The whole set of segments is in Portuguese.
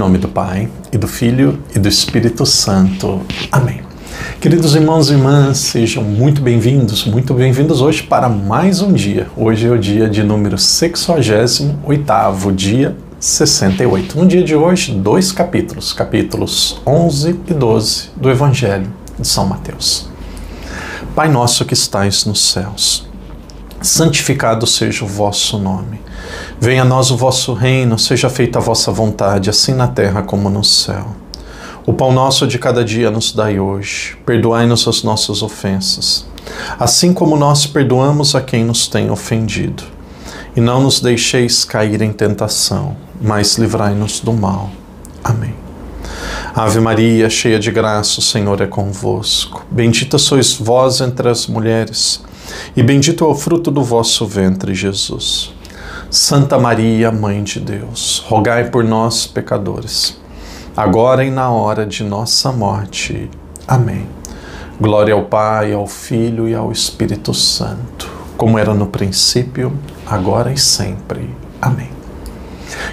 nome do Pai, e do Filho, e do Espírito Santo. Amém. Queridos irmãos e irmãs, sejam muito bem-vindos hoje para mais um dia. Hoje é o dia de número 68º, dia 68. No dia de hoje, dois capítulos, capítulos 11 e 12 do Evangelho de São Mateus. Pai nosso que estais nos céus, santificado seja o vosso nome. Venha a nós o vosso reino, seja feita a vossa vontade, assim na terra como no céu. O pão nosso de cada dia nos dai hoje. Perdoai-nos as nossas ofensas, assim como nós perdoamos a quem nos tem ofendido. E não nos deixeis cair em tentação, mas livrai-nos do mal. Amém. Ave Maria, cheia de graça, o Senhor é convosco. Bendita sois vós entre as mulheres, e bendito é o fruto do vosso ventre, Jesus. Santa Maria, Mãe de Deus, rogai por nós, pecadores, agora e na hora de nossa morte. Amém. Glória ao Pai, ao Filho e ao Espírito Santo, como era no princípio, agora e sempre. Amém.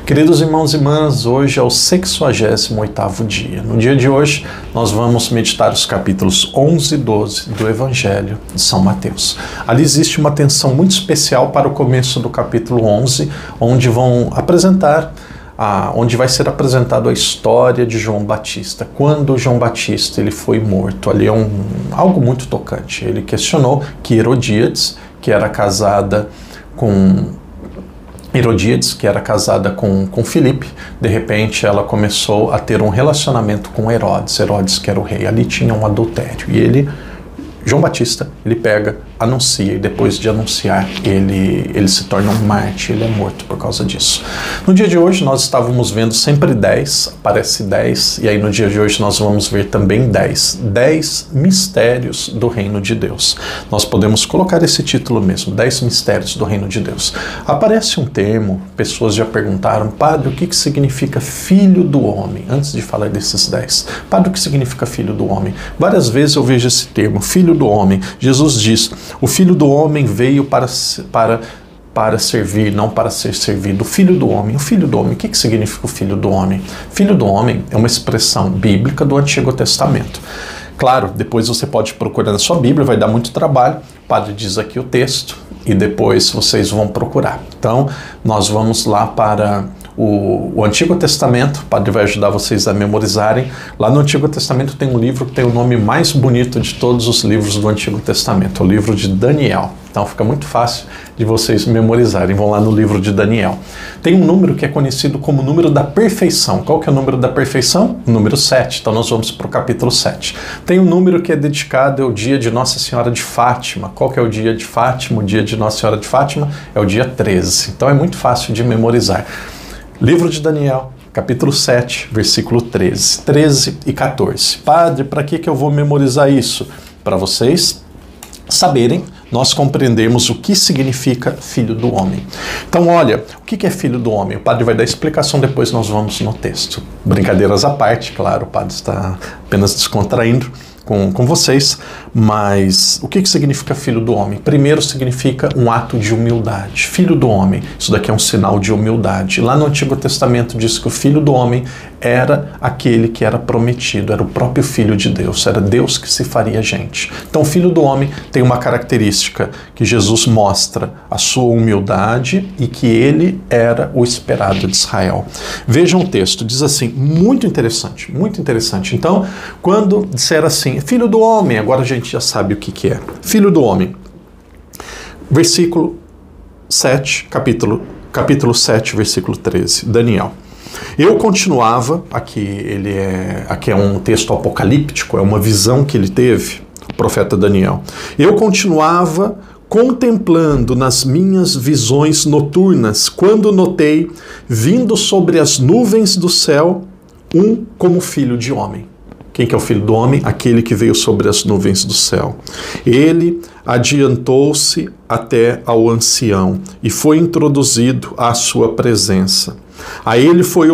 Queridos irmãos e irmãs, hoje é o 68º dia. No dia de hoje, nós vamos meditar os capítulos 11 e 12 do Evangelho de São Mateus. Ali existe uma atenção muito especial para o começo do capítulo 11, onde vai ser apresentado a história de João Batista. Quando João Batista ele foi morto, ali é algo muito tocante. Ele questionou que Herodíades, que era casada com Filipe, de repente ela começou a ter um relacionamento com Herodes que era o rei. Ali tinha um adultério. E João Batista, ele anuncia, e depois de anunciar, ele se torna um mártir, ele é morto por causa disso. No dia de hoje, nós estávamos vendo sempre 10, aparece 10, e aí no dia de hoje nós vamos ver também 10 mistérios do reino de Deus. Nós podemos colocar esse título mesmo, 10 mistérios do reino de Deus. Aparece um termo, pessoas já perguntaram, padre, o que significa filho do homem? Antes de falar desses 10, padre, o que significa filho do homem? Várias vezes eu vejo esse termo, filho do homem. Jesus diz, o Filho do Homem veio para servir, não para ser servido. O Filho do Homem. O Filho do Homem. O que significa o Filho do Homem? Filho do Homem é uma expressão bíblica do Antigo Testamento. Claro, depois você pode procurar na sua Bíblia, vai dar muito trabalho. O padre diz aqui o texto e depois vocês vão procurar. Então, nós vamos lá para o Antigo Testamento. O padre vai ajudar vocês a memorizarem. Lá no Antigo Testamento tem um livro que tem o nome mais bonito de todos os livros do Antigo Testamento, o livro de Daniel. Então fica muito fácil de vocês memorizarem. Vão lá no livro de Daniel. Tem um número que é conhecido como número da perfeição. Qual que é o número da perfeição? O número 7. Então nós vamos para o capítulo 7. Tem um número que é dedicado ao dia de Nossa Senhora de Fátima. Qual que é o dia de Fátima? O dia de Nossa Senhora de Fátima é o dia 13. Então é muito fácil de memorizar. Livro de Daniel, capítulo 7, versículo 13. 13 e 14. Padre, para que eu vou memorizar isso? Para vocês saberem, nós compreendemos o que significa filho do homem. Então, olha, o que é filho do homem? O padre vai dar explicação, depois nós vamos no texto. Brincadeiras à parte, claro, o padre está apenas descontraindo com vocês, mas o que significa filho do homem? Primeiro significa um ato de humildade. Filho do homem, isso daqui é um sinal de humildade. Lá no Antigo Testamento diz que o filho do homem era aquele que era prometido, era o próprio Filho de Deus, era Deus que se faria gente. Então o filho do homem tem uma característica que Jesus mostra a sua humildade e que ele era o esperado de Israel. Vejam o texto, diz assim, muito interessante, muito interessante. Então, quando disser assim, filho do homem, agora a gente já sabe o que é. Filho do homem, versículo 7, capítulo 7, versículo 13, Daniel. Eu continuava, aqui é um texto apocalíptico, é uma visão que ele teve, o profeta Daniel. Eu continuava contemplando nas minhas visões noturnas, quando notei, vindo sobre as nuvens do céu, um como filho de homem. Quem que é o filho do homem? Aquele que veio sobre as nuvens do céu. Ele adiantou-se até ao ancião e foi introduzido à sua presença. A ele foi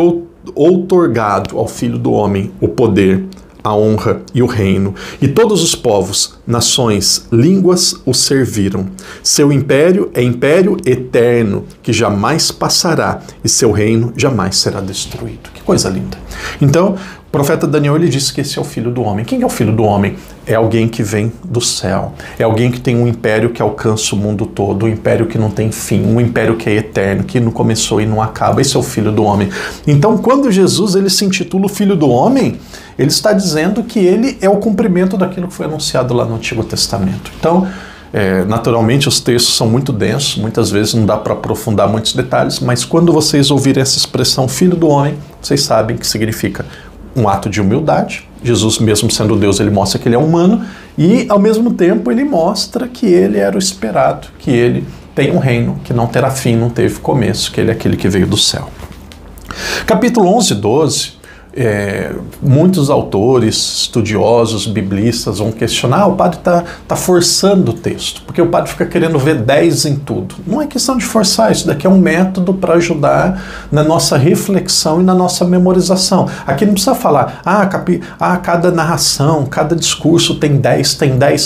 outorgado, ao filho do homem, o poder, a honra e o reino, e todos os povos, nações, línguas o serviram. Seu império é império eterno, que jamais passará, e seu reino jamais será destruído. Que coisa linda. Então, o profeta Daniel, ele disse que esse é o Filho do Homem. Quem é o Filho do Homem? É alguém que vem do céu. É alguém que tem um império que alcança o mundo todo, um império que não tem fim, um império que é eterno, que não começou e não acaba. Esse é o Filho do Homem. Então, quando Jesus ele se intitula o Filho do Homem, ele está dizendo que ele é o cumprimento daquilo que foi anunciado lá no Antigo Testamento. Então, naturalmente, os textos são muito densos, muitas vezes não dá para aprofundar muitos detalhes, mas quando vocês ouvirem essa expressão Filho do Homem, vocês sabem que significa um ato de humildade. Jesus, mesmo sendo Deus, ele mostra que ele é humano e, ao mesmo tempo, ele mostra que ele era o esperado, que ele tem um reino que não terá fim, não teve começo, que ele é aquele que veio do céu. Capítulo 11 e 12, muitos autores, estudiosos, biblistas vão questionar, o padre está forçando o texto, porque o padre fica querendo ver 10 em tudo. Não é questão de forçar, isso daqui é um método para ajudar na nossa reflexão e na nossa memorização. Aqui não precisa falar, cada narração, cada discurso tem 10.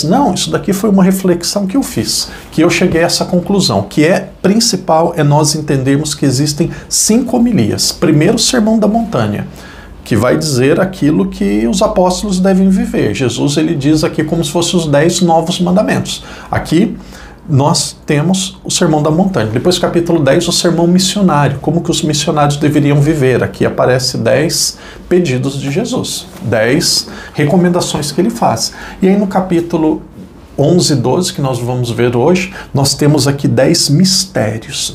Não, isso daqui foi uma reflexão que eu fiz, que eu cheguei a essa conclusão, que principal é nós entendermos que existem 5 homilias. Primeiro, o Sermão da Montanha, que vai dizer aquilo que os apóstolos devem viver. Jesus, ele diz aqui como se fossem os 10 novos mandamentos. Aqui nós temos o Sermão da Montanha. Depois, capítulo 10, o Sermão Missionário, como que os missionários deveriam viver. Aqui aparece 10 pedidos de Jesus, 10 recomendações que ele faz. E aí no capítulo 11 e 12, que nós vamos ver hoje, nós temos aqui 10 mistérios,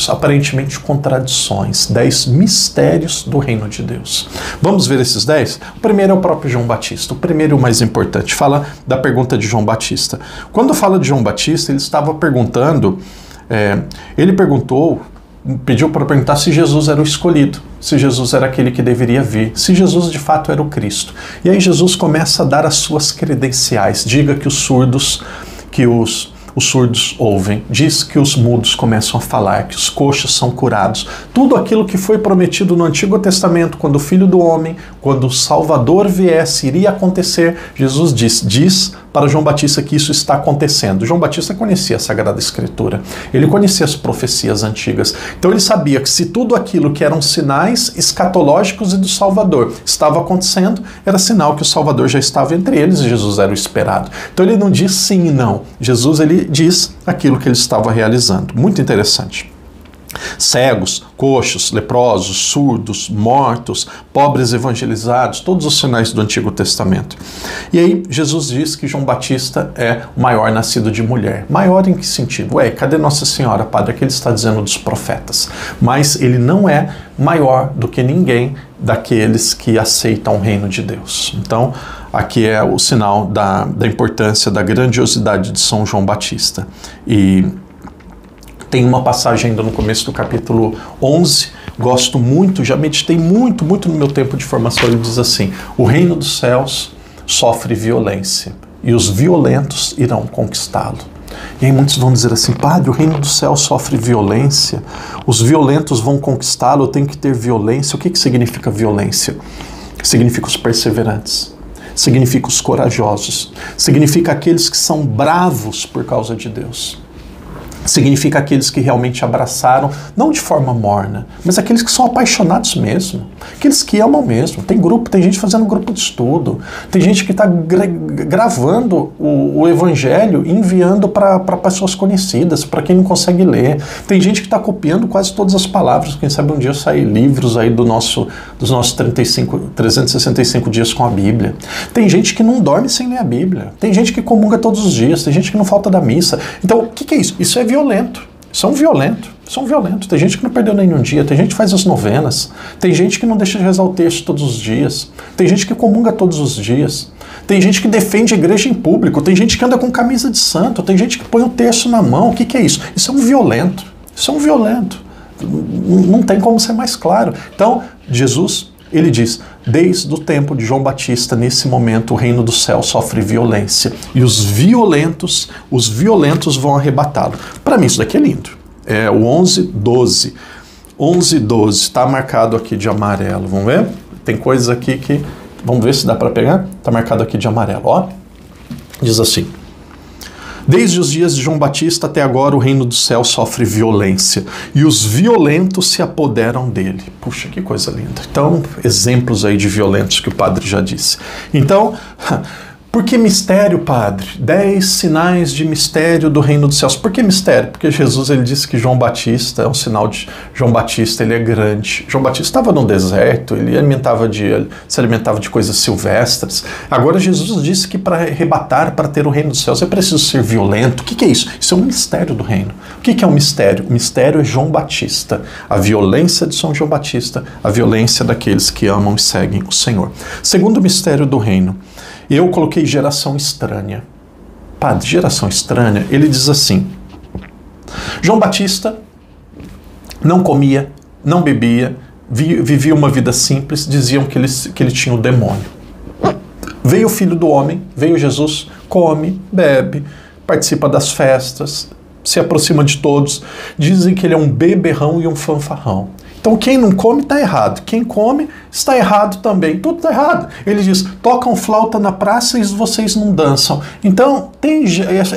aparentemente contradições, 10 mistérios do reino de Deus. Vamos ver esses 10? O primeiro é o próprio João Batista, o primeiro e o mais importante, fala da pergunta de João Batista. Quando fala de João Batista, ele estava perguntando, pediu para perguntar se Jesus era o escolhido, se Jesus era aquele que deveria vir, se Jesus de fato era o Cristo. E aí Jesus começa a dar as suas credenciais. Diga que os surdos ouvem, diz que os mudos começam a falar, que os coxos são curados. Tudo aquilo que foi prometido no Antigo Testamento, quando o Filho do Homem, quando o Salvador viesse, iria acontecer, Jesus diz para João Batista que isso está acontecendo. João Batista conhecia a Sagrada Escritura, ele conhecia as profecias antigas, então ele sabia que se tudo aquilo que eram sinais escatológicos e do Salvador estava acontecendo, era sinal que o Salvador já estava entre eles e Jesus era o esperado. Então ele não diz sim e não, Jesus ele diz aquilo que ele estava realizando. Muito interessante. Cegos, coxos, leprosos, surdos, mortos, pobres evangelizados, todos os sinais do Antigo Testamento. E aí Jesus diz que João Batista é o maior nascido de mulher. Maior em que sentido? Cadê Nossa Senhora, padre? É que ele está dizendo dos profetas. Mas ele não é maior do que ninguém daqueles que aceitam o reino de Deus. Então, aqui é o sinal da importância, da grandiosidade de São João Batista. E tem uma passagem ainda no começo do capítulo 11, gosto muito, já meditei muito no meu tempo de formação. Ele diz assim: o reino dos céus sofre violência e os violentos irão conquistá-lo. E aí muitos vão dizer assim: padre, o reino do céu sofre violência, os violentos vão conquistá-lo, tem que ter violência. O que significa violência? Significa os perseverantes, significa os corajosos, significa aqueles que são bravos por causa de Deus. Significa aqueles que realmente abraçaram, não de forma morna, mas aqueles que são apaixonados mesmo, aqueles que amam mesmo. Tem gente fazendo grupo de estudo, tem gente que está gravando o evangelho e enviando para pessoas conhecidas, para quem não consegue ler. Tem gente que está copiando quase todas as palavras. Quem sabe um dia sair livros aí dos nossos 365 dias com a Bíblia. Tem gente que não dorme sem ler a Bíblia. Tem gente que comunga todos os dias, tem gente que não falta da missa. Então, o que é isso? Isso é violento. São violentos. Tem gente que não perdeu nenhum dia, tem gente que faz as novenas, tem gente que não deixa de rezar o texto todos os dias, tem gente que comunga todos os dias, tem gente que defende a igreja em público, tem gente que anda com camisa de santo, tem gente que põe o terço na mão. O que é isso? Isso é um violento. Não tem como ser mais claro. Então, Jesus, ele diz: desde o tempo de João Batista, nesse momento, o reino do céu sofre violência. E os violentos vão arrebatá-lo. Para mim, isso daqui é lindo. É o 11:12. 11:12, está marcado aqui de amarelo. Vamos ver? Tem coisas aqui que Vamos ver se dá para pegar? Está marcado aqui de amarelo, ó. Diz assim: desde os dias de João Batista até agora o reino do céu sofre violência e os violentos se apoderam dele. Puxa, que coisa linda. Então, exemplos aí de violentos que o padre já disse. Então, por que mistério, padre? 10 sinais de mistério do reino dos céus. Por que mistério? Porque Jesus ele disse que João Batista é um sinal de João Batista, ele é grande. João Batista estava no deserto, ele se alimentava de coisas silvestres. Agora Jesus disse que para arrebatar, para ter o reino dos céus, é preciso ser violento. O que é isso? Isso é um mistério do reino. O que é um mistério? O mistério é João Batista. A violência de São João Batista, a violência daqueles que amam e seguem o Senhor. Segundo mistério do reino, eu coloquei geração estranha. Padre, geração estranha, ele diz assim: João Batista não comia, não bebia, vivia uma vida simples, diziam que ele tinha o demônio. Veio o Filho do Homem, veio Jesus, come, bebe, participa das festas, se aproxima de todos, dizem que ele é um beberrão e um fanfarrão. Então quem não come está errado, quem come está errado também, tudo está errado. Ele diz, tocam flauta na praça e vocês não dançam. Então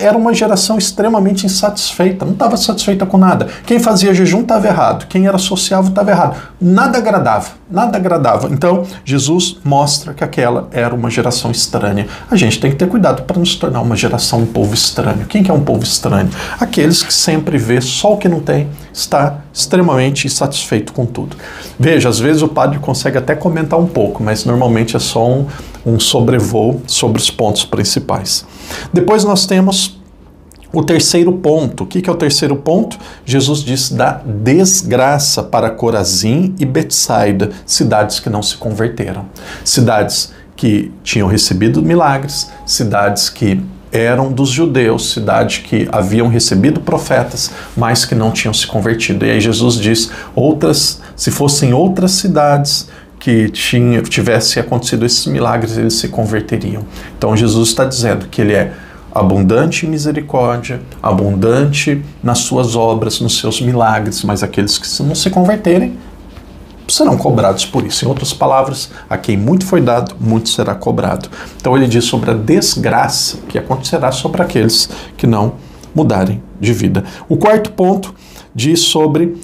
era uma geração extremamente insatisfeita, não estava satisfeita com nada. Quem fazia jejum estava errado, quem era sociável estava errado. Nada agradava, nada agradava. Então Jesus mostra que aquela era uma geração estranha. A gente tem que ter cuidado para não se tornar uma geração, um povo estranho. Quem que é um povo estranho? Aqueles que sempre vê só o que não tem, está extremamente insatisfeito com tudo. Veja, às vezes o padre consegue até comentar um pouco, mas normalmente é só um sobrevoo sobre os pontos principais. Depois nós temos o terceiro ponto. O que é o terceiro ponto? Jesus diz da desgraça para Corazim e Betsaida, cidades que não se converteram. Cidades que tinham recebido milagres, cidades que eram dos judeus, cidades que haviam recebido profetas, mas que não tinham se convertido. E aí Jesus diz, se fossem outras cidades que tivesse acontecido esses milagres, eles se converteriam. Então Jesus está dizendo que ele é abundante em misericórdia, abundante nas suas obras, nos seus milagres, mas aqueles que não se converterem serão cobrados por isso. Em outras palavras, a quem muito foi dado, muito será cobrado. Então ele diz sobre a desgraça que acontecerá sobre aqueles que não mudarem de vida. O quarto ponto diz sobre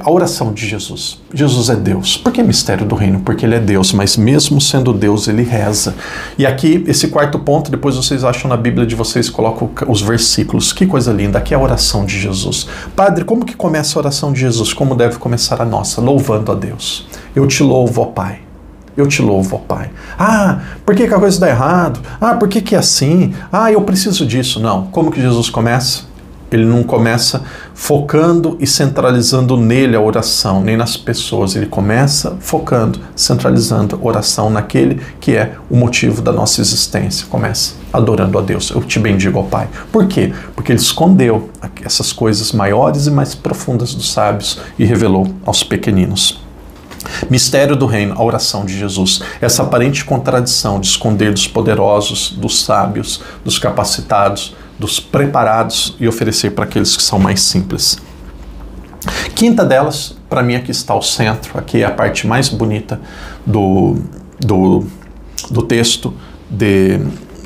a oração de Jesus. Jesus é Deus. Por que mistério do reino? Porque ele é Deus, mas mesmo sendo Deus, ele reza. E aqui, esse quarto ponto, depois vocês acham na Bíblia de vocês, colocam os versículos. Que coisa linda, aqui é a oração de Jesus. Padre, como que começa a oração de Jesus? Como deve começar a nossa? Louvando a Deus. Eu te louvo, ó Pai. Eu te louvo, ó Pai. Ah, por que a coisa dá errado? Ah, por que é assim? Ah, eu preciso disso. Não. Como que Jesus começa? Ele não começa focando e centralizando nele a oração, nem nas pessoas. Ele começa focando, centralizando a oração naquele que é o motivo da nossa existência. Começa adorando a Deus. Eu te bendigo, ó Pai. Por quê? Porque ele escondeu essas coisas maiores e mais profundas dos sábios e revelou aos pequeninos. Mistério do reino, a oração de Jesus. Essa aparente contradição de esconder dos poderosos, dos sábios, dos capacitados, dos preparados e oferecer para aqueles que são mais simples. Quinta delas, para mim aqui está o centro, aqui é a parte mais bonita do texto,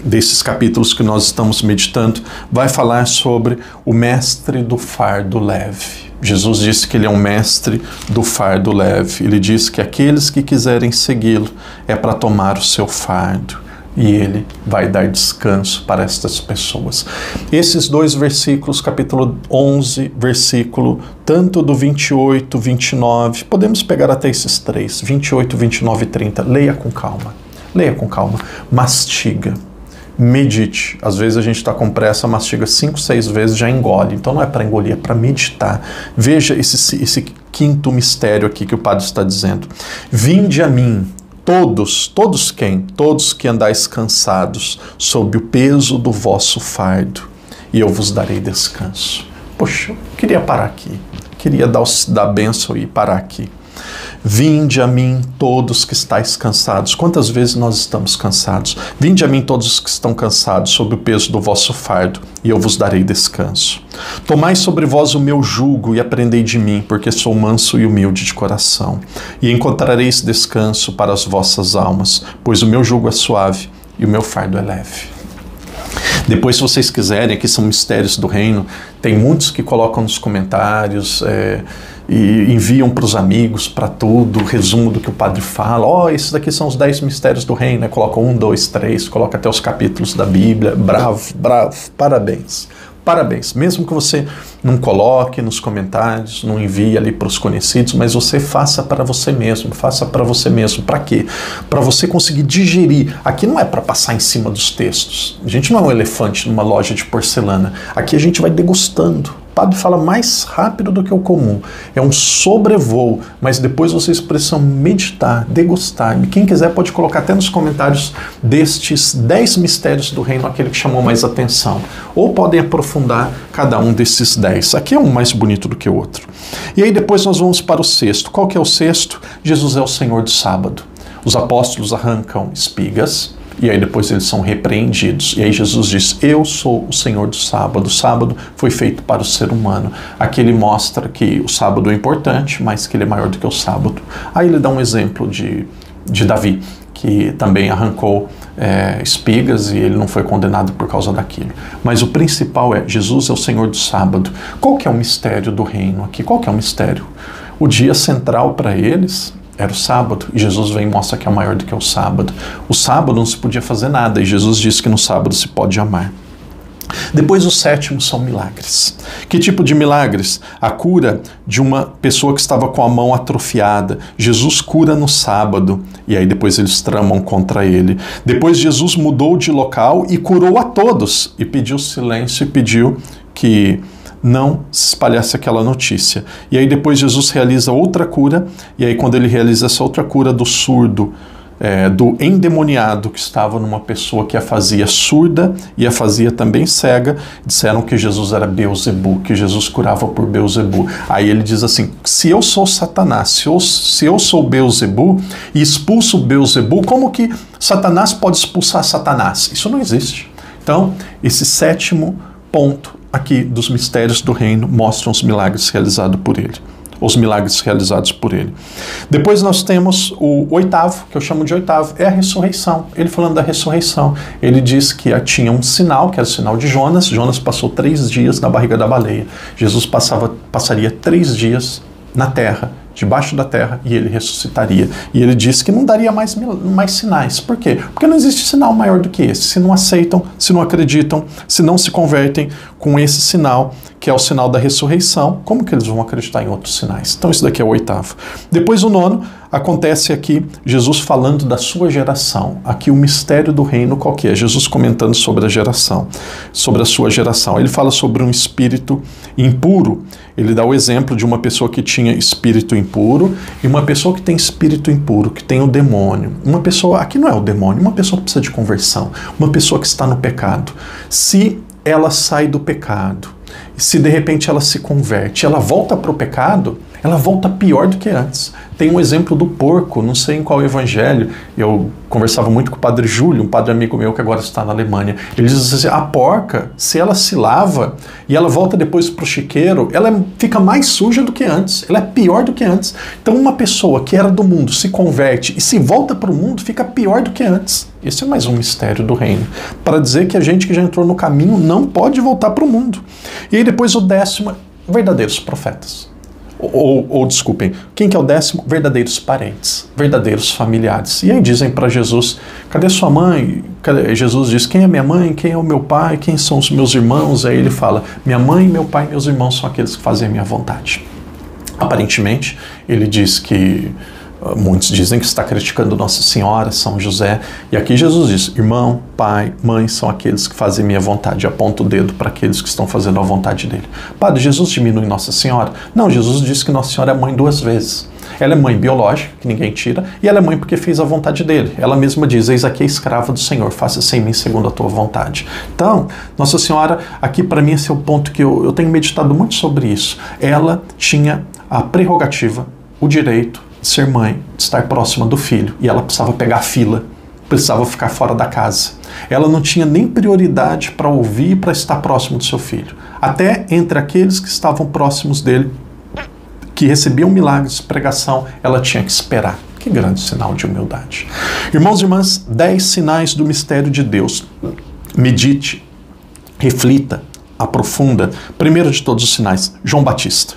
desses capítulos que nós estamos meditando, vai falar sobre o mestre do fardo leve. Jesus disse que ele é um mestre do fardo leve. Ele diz que aqueles que quiserem segui-lo é para tomar o seu fardo. E ele vai dar descanso para estas pessoas. Esses dois versículos, capítulo 11, versículo tanto do 28, 29, podemos pegar até esses três, 28, 29 e 30. Leia com calma, mastiga, medite. Às vezes a gente está com pressa, mastiga 5, 6 vezes, já engole. Então não é para engolir, é para meditar. Veja esse quinto mistério aqui que o padre está dizendo. Vinde a mim, todos quem? Todos que andais cansados, sob o peso do vosso fardo, e eu vos darei descanso. Poxa, eu queria parar aqui, queria dar a bênção e parar aqui. Vinde a mim todos que estáis cansados. Quantas vezes nós estamos cansados? Vinde a mim todos os que estão cansados, sob o peso do vosso fardo, e eu vos darei descanso. Tomai sobre vós o meu jugo e aprendei de mim, porque sou manso e humilde de coração, e encontrareis descanso para as vossas almas, pois o meu jugo é suave e o meu fardo é leve. Depois, se vocês quiserem, aqui são mistérios do reino, tem muitos que colocam nos comentários e enviam para os amigos, para tudo, o resumo do que o padre fala. Esses daqui são os 10 mistérios do reino, né? Coloca 1, 2, 3, coloca até os capítulos da Bíblia. Bravo, bravo, parabéns. Parabéns, mesmo que você não coloque nos comentários, não envie ali para os conhecidos, mas você faça para você mesmo, faça para você mesmo. Para quê? Para você conseguir digerir. Aqui não é para passar em cima dos textos. A gente não é um elefante numa loja de porcelana. Aqui a gente vai degustando. O padre fala mais rápido do que o comum. É um sobrevoo, mas depois vocês precisam meditar, degustar. E quem quiser pode colocar até nos comentários destes 10 mistérios do reino, aquele que chamou mais atenção. Ou podem aprofundar cada um desses 10. Aqui é um mais bonito do que o outro. E aí depois nós vamos para o sexto. Qual que é o sexto? Jesus é o Senhor do sábado. Os apóstolos arrancam espigas, e aí depois eles são repreendidos. E aí Jesus diz, eu sou o Senhor do sábado. O sábado foi feito para o ser humano. Aqui ele mostra que o sábado é importante, mas que ele é maior do que o sábado. Aí ele dá um exemplo de Davi, que também arrancou espigas e ele não foi condenado por causa daquilo. Mas o principal é, Jesus é o Senhor do sábado. Qual que é o mistério do reino aqui? Qual que é o mistério? O dia central para eles era o sábado, e Jesus vem e mostra que é maior do que o sábado. O sábado não se podia fazer nada, e Jesus disse que no sábado se pode amar. Depois o sétimo são milagres. Que tipo de milagres? A cura de uma pessoa que estava com a mão atrofiada. Jesus cura no sábado, e aí depois eles tramam contra ele. Depois Jesus mudou de local e curou a todos, e pediu silêncio, e pediu que não se espalhasse aquela notícia. E aí depois Jesus realiza outra cura, e aí quando ele realiza essa outra cura do surdo, do endemoniado que estava numa pessoa que a fazia surda e a fazia também cega, disseram que Jesus era Beelzebu, que Jesus curava por Beelzebu. Aí ele diz assim, se eu sou Satanás, se eu sou Beelzebu e expulso Beelzebu, como que Satanás pode expulsar Satanás? Isso não existe. Então, esse sétimo ponto aqui dos mistérios do reino mostram os milagres realizados por ele. Os milagres realizados por ele. Depois nós temos o oitavo, que eu chamo de oitavo, é a ressurreição. Ele falando da ressurreição, ele diz que tinha um sinal, que era o sinal de Jonas. Jonas passou 3 dias na barriga da baleia. Jesus passaria 3 dias na terra, debaixo da terra, e ele ressuscitaria. E ele disse que não daria mais sinais. Por quê? Porque não existe sinal maior do que esse. Se não aceitam, se não acreditam, se não se convertem com esse sinal, que é o sinal da ressurreição, como que eles vão acreditar em outros sinais? Então isso daqui é o oitavo. Depois o nono, acontece aqui Jesus falando da sua geração. Aqui o mistério do reino qual que é? Jesus comentando sobre a geração, sobre a sua geração. Ele fala sobre um espírito impuro. Ele dá o exemplo de uma pessoa que tinha espírito impuro e uma pessoa que tem espírito impuro, que tem o demônio. Uma pessoa, aqui não é o demônio, uma pessoa que precisa de conversão, uma pessoa que está no pecado. Se ela sai do pecado, se de repente ela se converte, ela volta para o pecado, ela volta pior do que antes. Tem um exemplo do porco, não sei em qual evangelho, eu conversava muito com o padre Júlio, um padre amigo meu que agora está na Alemanha. Ele diz assim, a porca, se ela se lava e ela volta depois para o chiqueiro, ela fica mais suja do que antes, ela é pior do que antes. Então uma pessoa que era do mundo se converte e se volta para o mundo, fica pior do que antes. Esse é mais um mistério do reino, para dizer que a gente que já entrou no caminho não pode voltar para o mundo. E aí depois o décimo, verdadeiros profetas. Desculpem, quem que é o décimo? Verdadeiros parentes, verdadeiros familiares. E aí dizem para Jesus, cadê sua mãe? Jesus diz, quem é minha mãe? Quem é o meu pai? Quem são os meus irmãos? Aí ele fala, minha mãe, meu pai e meus irmãos são aqueles que fazem a minha vontade. Aparentemente, ele diz que muitos dizem que está criticando Nossa Senhora, São José, e aqui Jesus diz, irmão, pai, mãe são aqueles que fazem minha vontade, aponta o dedo para aqueles que estão fazendo a vontade dele. Padre, Jesus diminui Nossa Senhora? Não, Jesus diz que Nossa Senhora é mãe 2 vezes. Ela é mãe biológica, que ninguém tira, e ela é mãe porque fez a vontade dele. Ela mesma diz, eis aqui a escrava do Senhor, faça-se em mim segundo a tua vontade. Então, Nossa Senhora, aqui para mim esse é o ponto que eu tenho meditado muito sobre isso. Ela tinha a prerrogativa, o direito de ser mãe, de estar próxima do filho, e ela precisava pegar fila, precisava ficar fora da casa. Ela não tinha nem prioridade para ouvir e para estar próximo do seu filho. Até entre aqueles que estavam próximos dele, que recebiam milagres de pregação, ela tinha que esperar. Que grande sinal de humildade. Irmãos e irmãs, 10 sinais do mistério de Deus. Medite, reflita, aprofunda. Primeiro de todos os sinais, João Batista.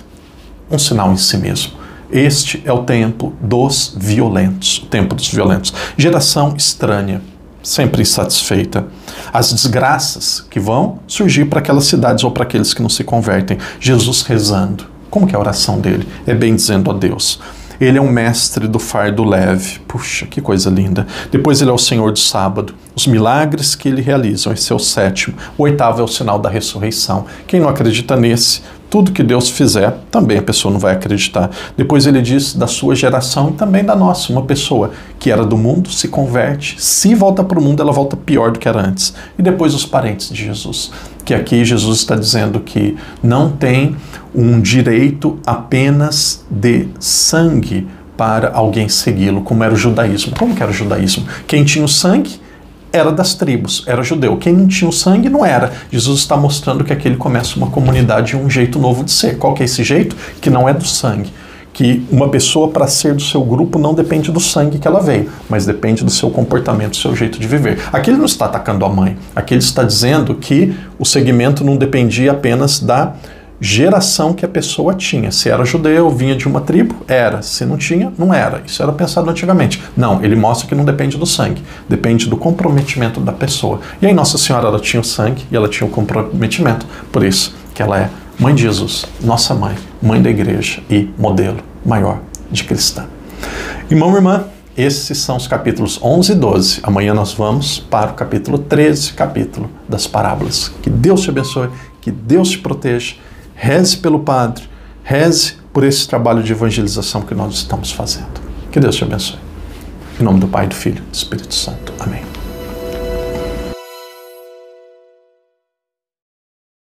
Um sinal em si mesmo. Este é o tempo dos violentos. O tempo dos violentos. Geração estranha, sempre insatisfeita. As desgraças que vão surgir para aquelas cidades ou para aqueles que não se convertem. Jesus rezando. Como que é a oração dele? É bendizendo a Deus. Ele é um mestre do fardo leve. Puxa, que coisa linda. Depois ele é o Senhor do sábado. Os milagres que ele realiza, esse é o 7º. O 8º é o sinal da ressurreição. Quem não acredita nesse, tudo que Deus fizer, também a pessoa não vai acreditar. Depois ele diz da sua geração e também da nossa. Uma pessoa que era do mundo se converte. Se volta para o mundo, ela volta pior do que era antes. E depois os parentes de Jesus. Que aqui Jesus está dizendo que não tem um direito apenas de sangue para alguém segui-lo, como era o judaísmo. Como que era o judaísmo? Quem tinha o sangue era das tribos, era judeu. Quem não tinha o sangue não era. Jesus está mostrando que aqui ele começa uma comunidade e um jeito novo de ser. Qual que é esse jeito? Que não é do sangue. Que uma pessoa, para ser do seu grupo, não depende do sangue que ela veio, mas depende do seu comportamento, do seu jeito de viver. Aqui ele não está atacando a mãe. Aqui ele está dizendo que o segmento não dependia apenas da geração que a pessoa tinha. Se era judeu, vinha de uma tribo, era. Se não tinha, não era. Isso era pensado antigamente. Não, ele mostra que não depende do sangue. Depende do comprometimento da pessoa. E aí Nossa Senhora, ela tinha o sangue e ela tinha o comprometimento. Por isso que ela é Mãe de Jesus, nossa mãe, mãe da igreja e modelo maior de cristã. Irmão e irmã, esses são os capítulos 11 e 12. Amanhã nós vamos para o capítulo 13, capítulo das parábolas. Que Deus te abençoe, que Deus te proteja. Reze pelo Padre, reze por esse trabalho de evangelização que nós estamos fazendo. Que Deus te abençoe. Em nome do Pai, do Filho e do Espírito Santo. Amém.